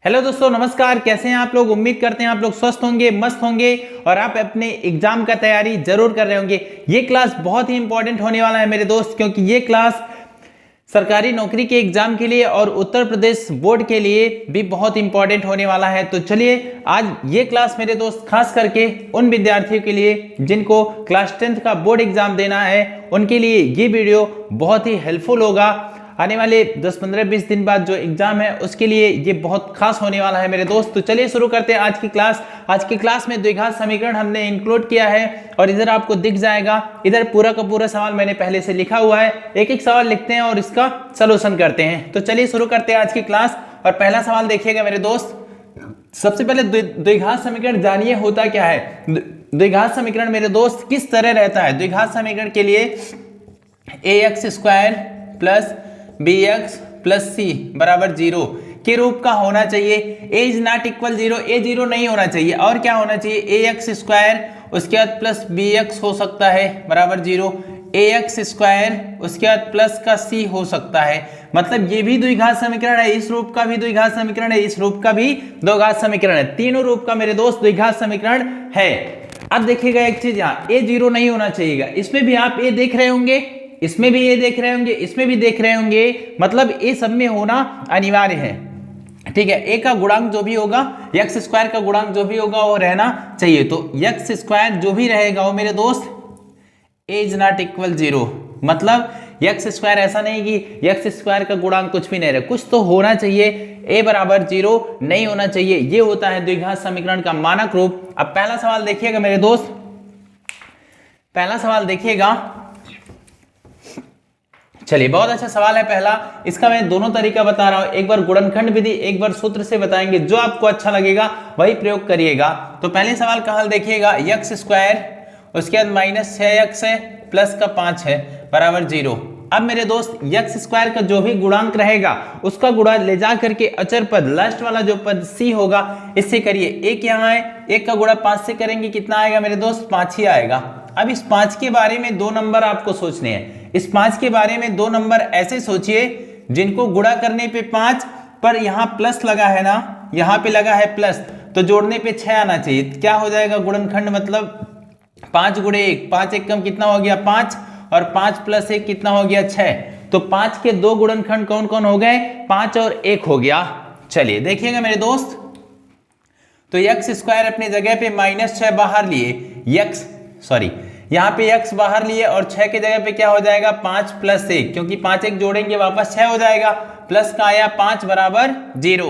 Hello दोस्तों, नमस्कार। कैसे हैं आप लोग? उम्मीद करते हैं आप लोग स्वस्थ होंगे, मस्त होंगे और आप अपने एग्जाम का तैयारी जरूर कर रहे होंगे। ये क्लास बहुत ही इंपॉर्टेंट होने वाला है मेरे दोस्त, क्योंकि ये क्लास सरकारी नौकरी के एग्जाम के लिए और उत्तर प्रदेश बोर्ड के लिए भी बहुत इंपॉर्टेंट होने वाला है। तो चलिए, आज ये क्लास मेरे दोस्त खास करके उन विद्यार्थियों के लिए जिनको क्लास 10th का बोर्ड एग्जाम देना है, उनके लिए ये वीडियो बहुत ही हेल्पफुल होगा। आने वाले 10, 15, 20 दिन बाद जो एग्जाम है उसके लिए ये बहुत खास होने वाला है मेरे दोस्त। तो चलिए शुरू करते हैं आज की क्लास। आज की क्लास में द्विघात समीकरण हमने इंक्लूड किया है और इधर आपको दिख जाएगा, इधर पूरा का पूरा सवाल मैंने पहले से लिखा हुआ है। एक एक सवाल लिखते हैं और इसका सलूशन करते हैं। तो चलिए शुरू करते हैं आज की क्लास। और पहला सवाल देखिएगा मेरे दोस्त। सबसे पहले द्विघात समीकरण जानिए होता क्या है। द्विघात समीकरण मेरे दोस्त किस तरह रहता है। द्विघात समीकरण के लिए ax² प्लस bx प्लस सी बराबर 0 के रूप का होना चाहिए। a is not equal 0, a 0 नहीं होना चाहिए। और क्या होना चाहिए? ax² उसके बाद प्लस bx हो सकता है बराबर 0, ax² उसके बाद प्लस का c हो सकता है। मतलब ये भी द्विघात समीकरण है, इस रूप का भी द्विघात समीकरण है, इस रूप का भी द्विघात समीकरण है। तीनों रूप का मेरे दोस्त द्विघात समीकरण है। अब देखिएगा एक चीज, यहाँ a 0 नहीं होना चाहिए। इसमें भी आप a देख रहे होंगे, इसमें भी ये देख रहे होंगे, इसमें भी देख रहे होंगे, मतलब ये सब में होना अनिवार्य है। ठीक है, ए का गुणांक जो भी होगा, x² का गुणांक जो भी होगा वो रहना चाहिए। तो x² जो भी रहेगा वो मेरे दोस्त a इज नॉट इक्वल 0, मतलब x² ऐसा नहीं कि x² का गुणांक कुछ भी नहीं रहे, कुछ तो होना चाहिए। a बराबर 0 नहीं होना चाहिए। ये होता है द्विघात समीकरण का मानक रूप। अब पहला सवाल देखिएगा मेरे दोस्त, पहला सवाल देखिएगा। चलिए, बहुत अच्छा सवाल है पहला। इसका मैं दोनों तरीका बता रहा हूं, एक बार गुणनखंड विधि, एक बार सूत्र से बताएंगे। जो आपको अच्छा लगेगा वही प्रयोग करिएगा। तो पहले सवाल का हल देखिएगा, x² उसके बाद माइनस 6x है प्लस का 5 है बराबर 0। अब मेरे दोस्त x² का जो भी गुणांक रहेगा उसका गुणा ले जा करके अचर पद, लास्ट वाला जो पद c होगा, इससे करिए। एक यहाँ है, एक का गुणा 5 से करेंगे, कितना आएगा मेरे दोस्त? 5 ही आएगा। अब इस 5 के बारे में दो नंबर आपको सोचने हैं। इस 5 के बारे में दो नंबर ऐसे सोचिए जिनको गुणा करने पे 5 पर यहाँ प्लस लगा है ना, यहाँ पे लगा है प्लस, तो जोड़ने पे 6 आना चाहिए। क्या हो जाएगा गुणनखंड? मतलब 5 गुणे 1, 5 एकम कितना हो गया? 5, और 5 प्लस 1 कितना हो गया? 6। तो 5 के दो गुणनखंड कौन कौन हो गए? 5 और 1 हो गया। चलिए देखिएगा मेरे दोस्त, तो x² अपनी जगह पे -6 बाहर लिए, यहाँ पे x बाहर लिए और 6 के जगह पे क्या हो जाएगा? 5 प्लस 1, क्योंकि 5 1 जोड़ेंगे वापस 6 हो जाएगा, प्लस का आया 5 बराबर 0।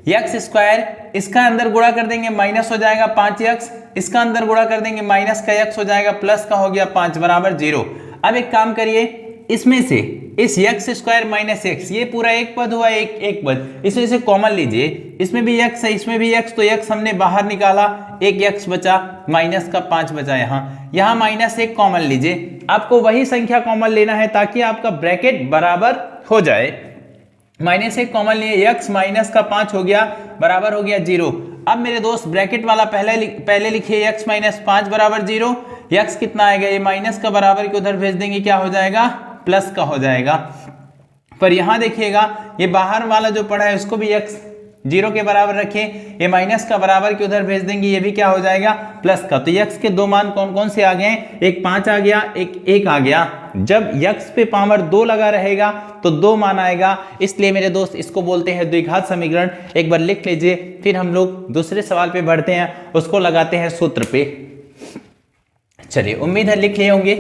x² इसका अंदर गुणा कर देंगे, माइनस हो जाएगा 5x, इसका अंदर गुणा कर देंगे, माइनस का x हो जाएगा, प्लस का हो गया 5 बराबर 0। अब एक काम करिए, इसमें से इस x² माइनस x, ये पूरा एक पद हुआ, एक पद, इसमें से कॉमन लीजिए। इसमें भी x है, इसमें भी x, तो x हमने बाहर निकाला, एक x बचा, माइनस का 5 बचा। यहाँ माइनस 1 कॉमन लीजिए। आपको वही संख्या कॉमन लेना है ताकि आपका ब्रैकेट बराबर हो जाए। -1 कॉमन लिए, x माइनस का 5 हो गया, बराबर हो गया 0। अब मेरे दोस्त ब्रैकेट वाला पहले लिखिए, x माइनस 5 बराबर 0। x कितना आएगा? ये माइनस का बराबर के उधर भेज देंगे, क्या हो जाएगा? प्लस का हो जाएगा। पर यहां देखिएगा, ये बाहर वाला जो पड़ा है उसको भी x 0 के बराबर रखें, ये माइनस का बराबर के उधर भेज देंगे, ये भी क्या हो जाएगा? प्लस का। तो x के दो मान कौन कौन से आ गए? एक 5 आ गया, एक 1 आ गया। जब x पे पावर 2 लगा रहेगा तो 2 मान आएगा, इसलिए मेरे दोस्त इसको बोलते हैं द्विघात समीकरण। एक बार लिख लीजिए, फिर हम लोग दूसरे सवाल पे बढ़ते हैं, उसको लगाते हैं सूत्र पे। चलिए, उम्मीद है लिख लिए होंगे।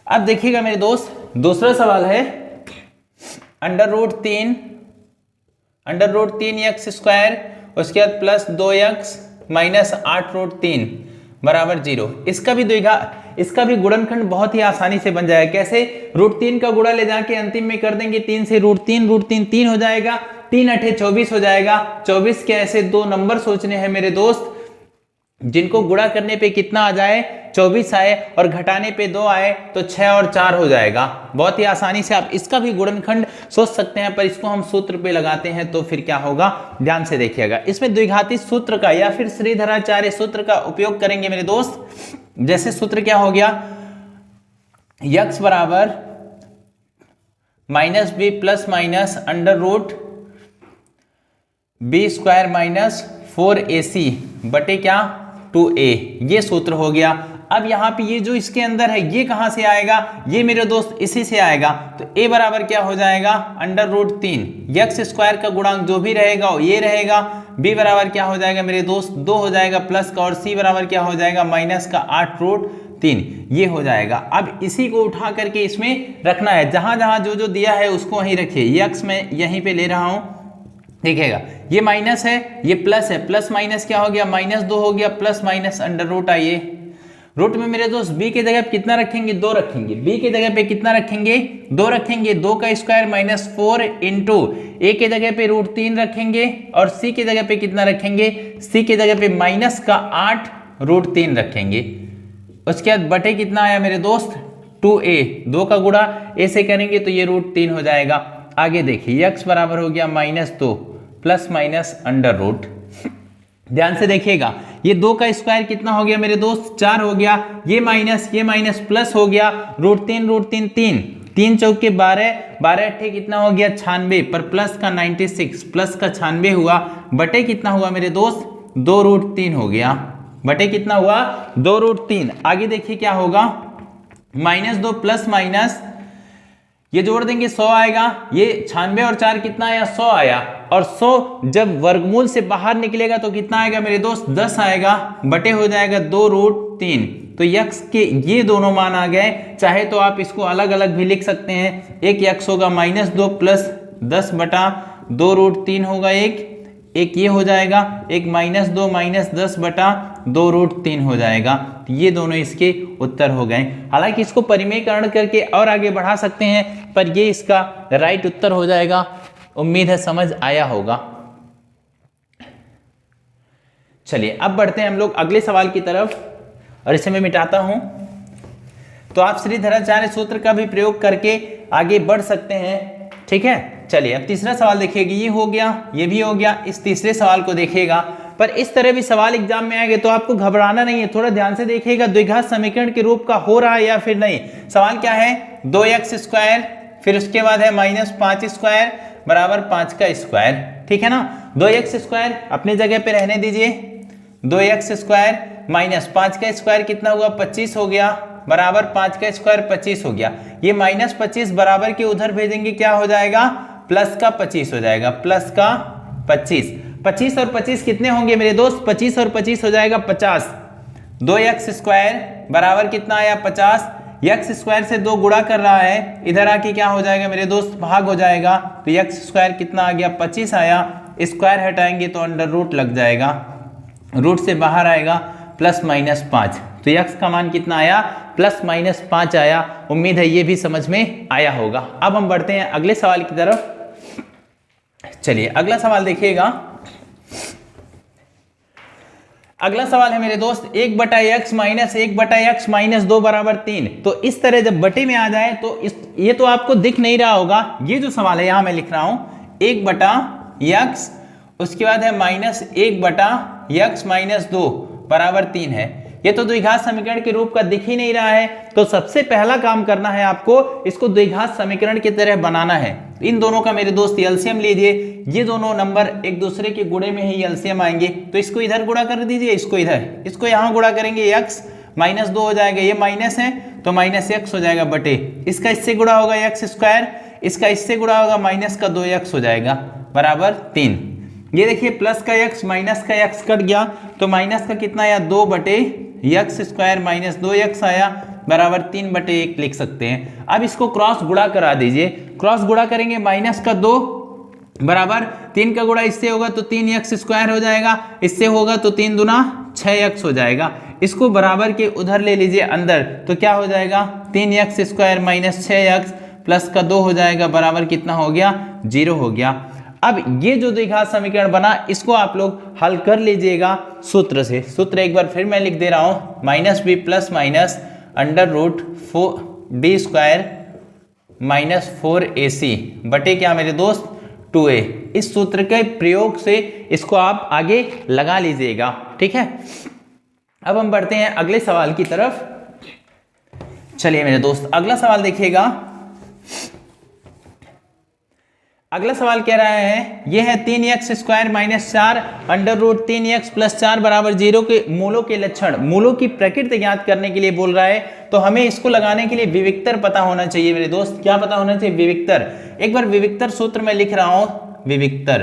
अब देखिएगा मेरे दोस्त, दूसरा सवाल है √3x² उसके बाद प्लस 2x माइनस 8√3 बराबर 0। इसका भी गुणनखंड बहुत ही आसानी से बन जाएगा। कैसे? √3 का गुणा ले जाके अंतिम में कर देंगे 3 से, √3 3 हो जाएगा, 3 8 24 हो जाएगा। 24 के ऐसे दो नंबर सोचने हैं मेरे दोस्त जिनको गुणा करने पे कितना आ जाए? 24 आए, और घटाने पे 2 आए तो 6 और 4 हो जाएगा। बहुत ही आसानी से आप इसका भी गुणनखंड सोच सकते हैं, पर इसको हम सूत्र पे लगाते हैं तो फिर क्या होगा, ध्यान से देखिएगा। इसमें द्विघाती सूत्र का या फिर श्रीधराचार्य सूत्र का उपयोग करेंगे मेरे दोस्त। जैसे सूत्र क्या हो गया? x बराबर -b plus minus under root B square minus 4ac बटे क्या 2a, ये सूत्र हो गया। अब यहाँ पे ये जो इसके अंदर है ये कहाँ से आएगा, ये मेरे दोस्त इसी से आएगा। तो a बराबर क्या हो जाएगा √3, यक्स स्क्वायर का गुणांक जो भी रहेगा वो ये रहेगा। b बराबर क्या हो जाएगा मेरे दोस्त 2 हो जाएगा प्लस का, और c बराबर क्या हो जाएगा माइनस का 8√3, ये हो जाएगा। अब इसी को उठा करके इसमें रखना है, जहां जहां जो जो दिया है उसको वहीं रखिए। यक्स मैं यहीं पे ले रहा हूं, देखिएगा ये माइनस है ये प्लस है, प्लस माइनस क्या हो गया -2 हो गया, प्लस माइनस √ आइए रूट में मेरे दोस्त b की जगह कितना रखेंगे 2 रखेंगे, b की जगह पे कितना रखेंगे 2 रखेंगे, 2 का स्क्वायर -4 इंटू a की जगह पे √3 रखेंगे, और c की जगह पे कितना रखेंगे, c की जगह पे -8 √3 रखेंगे। उसके बाद बटे कितना आया मेरे दोस्त 2a, 2 का गुणा a से करेंगे तो ये √3 हो जाएगा। आगे देखिए x बराबर हो गया -2 प्लस माइनस √ ध्यान से देखिएगा ये 2 का स्क्वायर कितना हो गया मेरे दोस्त 4 हो गया, ये माइनस प्लस हो गया, √3 3 चौके 12, 12 अट्ठे कितना हो गया 96, पर प्लस का 96, प्लस का 96 हुआ, बटे कितना हुआ मेरे दोस्त 2√3 हो गया, बटे कितना हुआ 2√3। आगे देखिए क्या होगा -2 प्लस माइनस ये जोड़ देंगे 100 आएगा, ये 96 और 4 कितना आया 100 आया, और 100 जब वर्गमूल से बाहर निकलेगा तो कितना आएगा मेरे दोस्त 10 आएगा, बटे हो जाएगा 2√3। तो यक्स के ये दोनों मान आ गए। चाहे तो आप इसको अलग अलग भी लिख सकते हैं, एक यक्स होगा -2 प्लस 10 बटा 2√3 होगा, एक ये हो जाएगा, एक -2 माइनस 10 बटा 2√3 हो जाएगा। तो ये दोनों इसके उत्तर हो गए। हालांकि इसको परिमेयकरण करके और आगे बढ़ा सकते हैं, पर ये इसका राइट उत्तर हो जाएगा। उम्मीद है समझ आया होगा। चलिए अब बढ़ते हैं हम लोग अगले सवाल की तरफ, और इसे मैं मिटाता हूं। तो आप श्रीधराचार्य सूत्र का भी प्रयोग करके आगे बढ़ सकते हैं, ठीक है। चलिए अब तीसरा सवाल देखिएगा, ये हो गया, ये भी हो गया। इस तीसरे सवाल को देखिएगा, पर इस तरह भी सवाल एग्जाम में आएंगे तो आपको घबराना नहीं है, थोड़ा ध्यान से देखिएगा द्विघात समीकरण के रूप का हो रहा है या फिर नहीं। सवाल क्या है 2x², फिर उसके बाद है -5² बराबर 5 का स्क्वायर, ठीक है ना। 2x² अपनी जगह पे रहने दीजिए, 2x² माइनस 5 का स्क्वायर कितना हुआ 25 हो गया, बराबर 5 का स्क्वायर 25 हो गया। ये -25 बराबर के उधर भेजेंगे, क्या हो जाएगा प्लस का 25 हो जाएगा, प्लस का 25 और 25 कितने होंगे मेरे दोस्त 25 और 25 हो जाएगा 50। 2x² बराबर कितना आया 50, x² से 2 गुणा कर रहा है, इधर आके क्या हो जाएगा मेरे दोस्त भाग हो जाएगा, तो x² कितना आ गया 25 आया, स्क्वायर हटाएंगे तो √ लग जाएगा, रूट से बाहर आएगा +-5, तो x का मान कितना आया +-5 आया। उम्मीद है ये भी समझ में आया होगा। अब हम बढ़ते हैं अगले सवाल की तरफ। चलिए अगला सवाल देखिएगा। अगला सवाल है मेरे दोस्त 1/x माइनस 1/x - 2 बराबर 3। तो इस तरह जब बटे में आ जाए तो ये तो आपको दिख नहीं रहा होगा, ये जो सवाल है यहां मैं लिख रहा हूं 1/x, उसके बाद है -1/x - 2 बराबर 3 है। ये तो द्विघात समीकरण के रूप का दिख ही नहीं रहा है, तो सबसे पहला काम करना है आपको इसको द्विघात समीकरण की तरह बनाना है। इन दोनों का मेरे दोस्त एलसीएम लीजिए, ये दोनों नंबर एक दूसरे के गुणे में ही एलसीएम आएंगे, तो इसको इधर गुणा कर दीजिए, इसको इधर, इसको यहाँ गुणा करेंगे x -2 हो जाएगा, ये माइनस है तो -x हो जाएगा बटे, इसका इससे गुणा होगा x², इसका इससे गुणा होगा माइनस का 2x हो जाएगा बराबर 3। ये देखिए प्लस का x माइनस का x कट गया, तो माइनस का कितना आया 2/x² - 2x आया बराबर 3/1 लिख सकते हैं। अब इसको क्रॉस गुणा करा दीजिए, क्रॉस गुणा करेंगे -2 बराबर 3 का गुणा इससे होगा तो 3x² हो जाएगा, इससे होगा तो 3 दूना 6x हो जाएगा। इसको बराबर के उधर ले लीजिए अंदर, तो क्या हो जाएगा 3x² - 6x प्लस का 2 हो जाएगा बराबर कितना हो गया 0 हो गया। अब ये जो द्विघात समीकरण बना इसको आप लोग हल कर लीजिएगा सूत्र से। सूत्र एक बार फिर मैं लिख दे रहा हूं, -b + √b² - 4ac बटे क्या मेरे दोस्त 2a। इस सूत्र के प्रयोग से इसको आप आगे लगा लीजिएगा, ठीक है। अब हम बढ़ते हैं अगले सवाल की तरफ। चलिए मेरे दोस्त अगला सवाल देखिएगा। अगला सवाल कह रहा है ये है 3x² minus 4 under root 3x plus 4 बराबर 0 के मूलों के लक्षण, मूलों की प्रकृति ज्ञात करने के लिए बोल रहा है। तो हमें इसको लगाने के लिए विविक्तर पता होना चाहिए मेरे दोस्त। क्या पता होना चाहिए? विविक्तर। एक बार विविक्तर सूत्र में लिख रहा हूं, विविक्तर,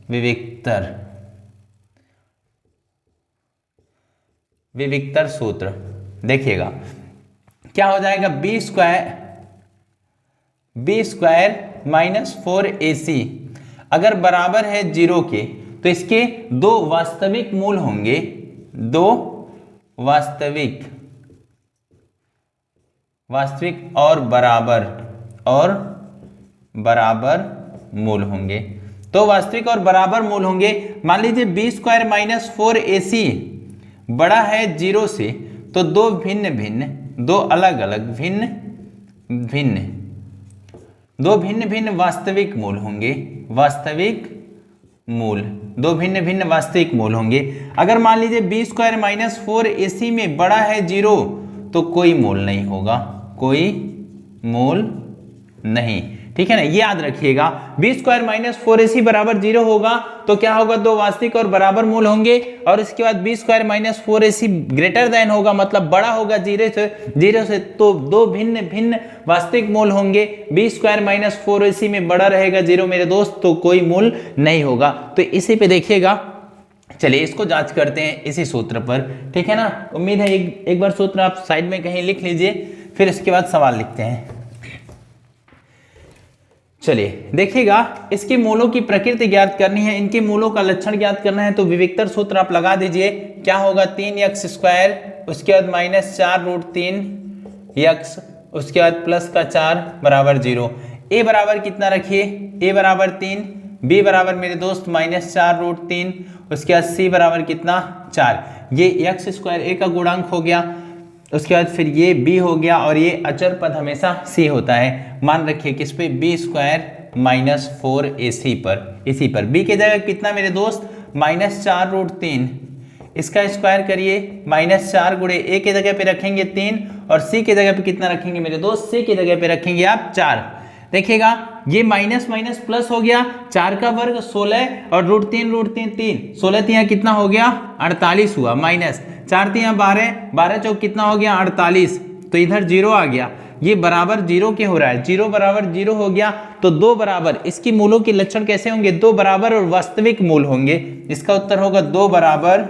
विविक्तर, विविक्तर सूत्र देखिएगा क्या हो जाएगा, बी स्क्वायर माइनस 4ac अगर बराबर है 0 के तो इसके दो वास्तविक मूल होंगे, दो वास्तविक और बराबर मूल होंगे, तो वास्तविक और बराबर मूल होंगे। मान लीजिए बी स्क्वायर माइनस 4ac बड़ा है 0 से, तो दो भिन्न भिन्न, दो अलग अलग भिन्न भिन्न वास्तविक मूल होंगे, वास्तविक मूल, दो भिन्न भिन्न वास्तविक मूल होंगे। अगर मान लीजिए बी स्क्वायर माइनस 4ac में बड़ा है 0 तो कोई मूल नहीं होगा, कोई मूल नहीं, ठीक है ना, ये याद रखिएगा। बी स्क्वायर माइनस 4ac बराबर 0 होगा तो क्या होगा, दो वास्तविक और बराबर मूल होंगे, और इसके बाद B square minus 4ac greater than होगा, मतलब बड़ा होगा 0 से, तो दो भिन्न भिन्न वास्तविक मूल होंगे। बी स्क्वायर माइनस 4ac में बड़ा रहेगा 0 मेरे दोस्त, तो कोई मूल नहीं होगा। तो इसी पे देखिएगा, चलिए इसको जांच करते हैं इसी सूत्र पर, ठीक है ना। उम्मीद है एक बार सूत्र आप साइड में कहीं लिख लीजिए, फिर इसके बाद सवाल लिखते हैं। चलिए देखिएगा, इसके मूलों की प्रकृति ज्ञात करनी है, इनके मूलों का लक्षण ज्ञात करना है, तो विविक्तर सूत्र आप लगा दीजिए। क्या होगा, 3x², उसके बाद माइनस 4 रूट 3x, उसके बाद प्लस का 4 बराबर 0। a बराबर कितना रखिए, a बराबर 3, b बराबर मेरे दोस्त माइनस 4 रूट 3, उसके बाद c बराबर कितना 4। ये x² a का गुणांक हो गया, उसके बाद फिर ये b हो गया, और ये अचर पद हमेशा c होता है। मान रखिए किस पे, बी स्क्वायर माइनस 4ac पर, इसी पर। b की जगह कितना मेरे दोस्त, माइनस 4 रूट 3, इसका स्क्वायर करिए, माइनस 4 गुणे a की जगह पे रखेंगे 3, और c की जगह पे कितना रखेंगे मेरे दोस्त, c की जगह पे रखेंगे आप 4। देखिएगा ये माइनस माइनस प्लस हो गया, 4 का वर्ग 16 और रूट 3 3, 16 तिया कितना हो गया 48 हुआ, माइनस 4 तिया 12, 12 चौक कितना हो गया 48, तो इधर 0 आ गया। ये बराबर 0 के हो रहा है, 0 बराबर 0 हो गया, तो दो बराबर, इसकी मूलों के लक्षण कैसे होंगे, दो बराबर और वास्तविक मूल होंगे। इसका उत्तर होगा दो बराबर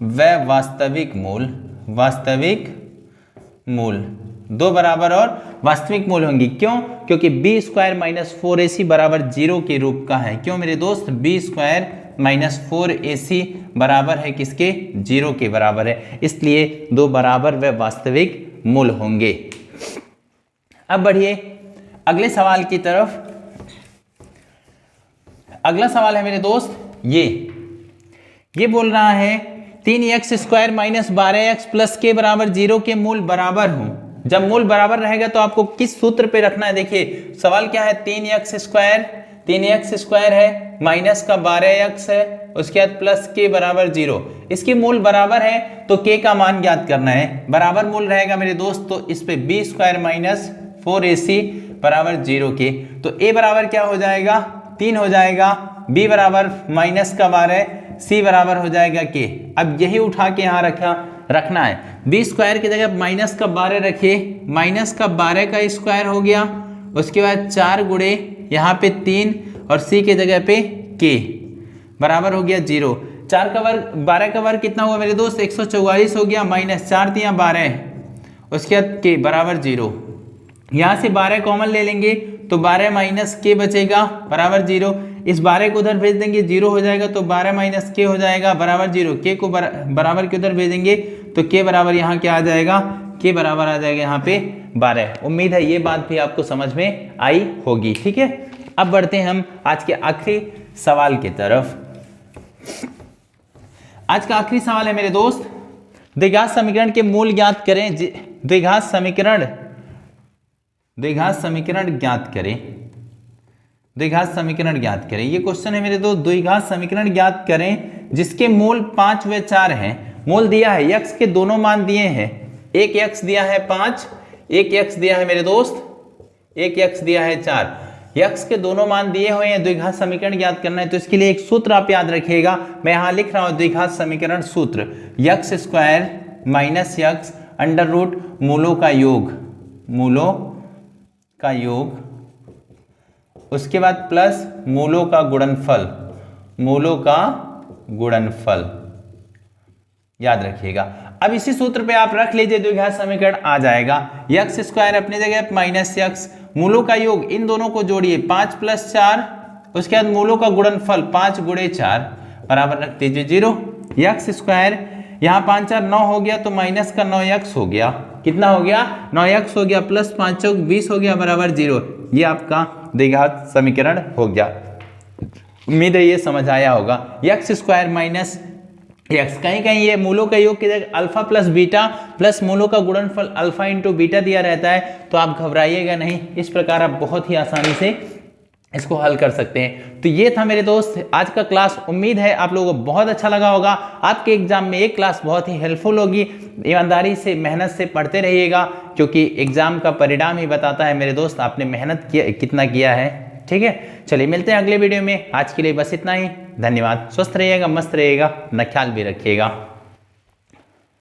व वास्तविक मूल, दो बराबर और वास्तविक मूल होंगी। क्यों? क्योंकि बी स्क्वायर माइनस 4ac बराबर 0 के रूप का है। क्यों मेरे दोस्त, बी स्क्वायर माइनस 4ac बराबर है किसके, 0 के बराबर है, इसलिए दो बराबर व वास्तविक मूल होंगे। अब बढ़िए अगले सवाल की तरफ। अगला सवाल है मेरे दोस्त, ये बोल रहा है 3x² माइनस 12x प्लस के बराबर 0 के मूल बराबर हों। जब मूल बराबर रहेगा तो आपको किस सूत्र पे रखना है। देखिए सवाल क्या है, 3x² है, माइनस का 12x है, उसके बाद प्लस के बराबर 0। इसके मूल बराबर है तो k का मान ज्ञात करना है। बराबर मूल रहेगा मेरे दोस्त, तो इस पे बी स्क्वायर माइनस 4ac बराबर 0 के, तो a बराबर क्या हो जाएगा 3 हो जाएगा, b बराबर माइनस का 12, c बराबर हो जाएगा k। अब यही उठा के यहाँ रखना है, बी स्क्वायर की जगह माइनस का 12 रखिए, माइनस का 12 का स्क्वायर हो गया, उसके बाद 4 गुणे यहाँ पे 3 और c की जगह पे k बराबर हो गया 0। 4 का वर्ग 12 का वर्ग कितना हुआ मेरे दोस्त 144 हो गया, माइनस 4 तिया 12, उसके बाद k बराबर 0। यहाँ से 12 कॉमन ले लेंगे तो 12 माइनस k बचेगा बराबर 0। इस 12 को उधर भेज देंगे 0 हो जाएगा, तो 12 माइनस k हो जाएगा बराबर 0। k को बराबर के उधर भेजेंगे तो k बराबर यहाँ क्या आ जाएगा, k बराबर आ जाएगा यहाँ पे 12। उम्मीद है ये बात भी आपको समझ में आई होगी, ठीक है। अब बढ़ते हैं हम आज के आखिरी सवाल की तरफ। आज का आखिरी सवाल है मेरे दोस्त, द्विघात समीकरण के मूल ज्ञात करें। द्विघात समीकरण ज्ञात करें, द्विघात समीकरण ज्ञात करें। ये क्वेश्चन है मेरे दोस्त, द्विघात समीकरण ज्ञात करें जिसके मूल 5 व 4 हैं। मूल दिया है, x के दोनों मान दिए हैं, एक x दिया है 5, एक x दिया है मेरे दोस्त, एक यक्स दिया है 4, यक्स के दोनों मान दिए हुए हैं, द्विघात समीकरण ज्ञात करना है। तो इसके लिए एक सूत्र आप याद रखिएगा, मैं यहां लिख रहा हूं द्विघात समीकरण सूत्र, x square minus x under root मूलों का योग, मूलों का योग, उसके बाद प्लस मूलों का गुणनफल, मूलों का गुणनफल, याद रखिएगा। अब इसी सूत्र पे आप रख लीजिए, द्विघात समीकरण आ जाएगा, यक्स स्क्वायर अपनी जगह माइनस यक्स, मूलों का योग, इन दोनों को जोड़िए 5 + 4, उसके बाद मूलों का गुणनफल 5 × 4 बराबर रख दीजिए 0, यक्स स्क्वायर यहाँ 5 4 9 हो गया, तो माइनस का 9 यक्स हो गया, कितना हो गया 9 यक्स हो गया, प्लस 5 चौक 20 हो गया बराबर 0। ये आपका द्विघात समीकरण हो गया। उम्मीद है ये समझ आया होगा। यक्स स्क्वायर माइनस यक्स, कहीं कहीं ये मूलों का योग की जगह अल्फा प्लस बीटा प्लस मूलों का गुणनफल अल्फा इंटू बीटा दिया रहता है, तो आप घबराइएगा नहीं, इस प्रकार आप बहुत ही आसानी से इसको हल कर सकते हैं। तो ये था मेरे दोस्त आज का क्लास, उम्मीद है आप लोगों को बहुत अच्छा लगा होगा। आपके एग्जाम में एक क्लास बहुत ही हेल्पफुल होगी, ईमानदारी से मेहनत से पढ़ते रहिएगा, क्योंकि एग्जाम का परिणाम ही बताता है मेरे दोस्त आपने मेहनत किया कितना किया है। ठीक है, चलिए मिलते हैं अगले वीडियो में, आज के लिए बस इतना ही, धन्यवाद। स्वस्थ रहिएगा, मस्त रहिएगा, अपना ख्याल भी रखिएगा।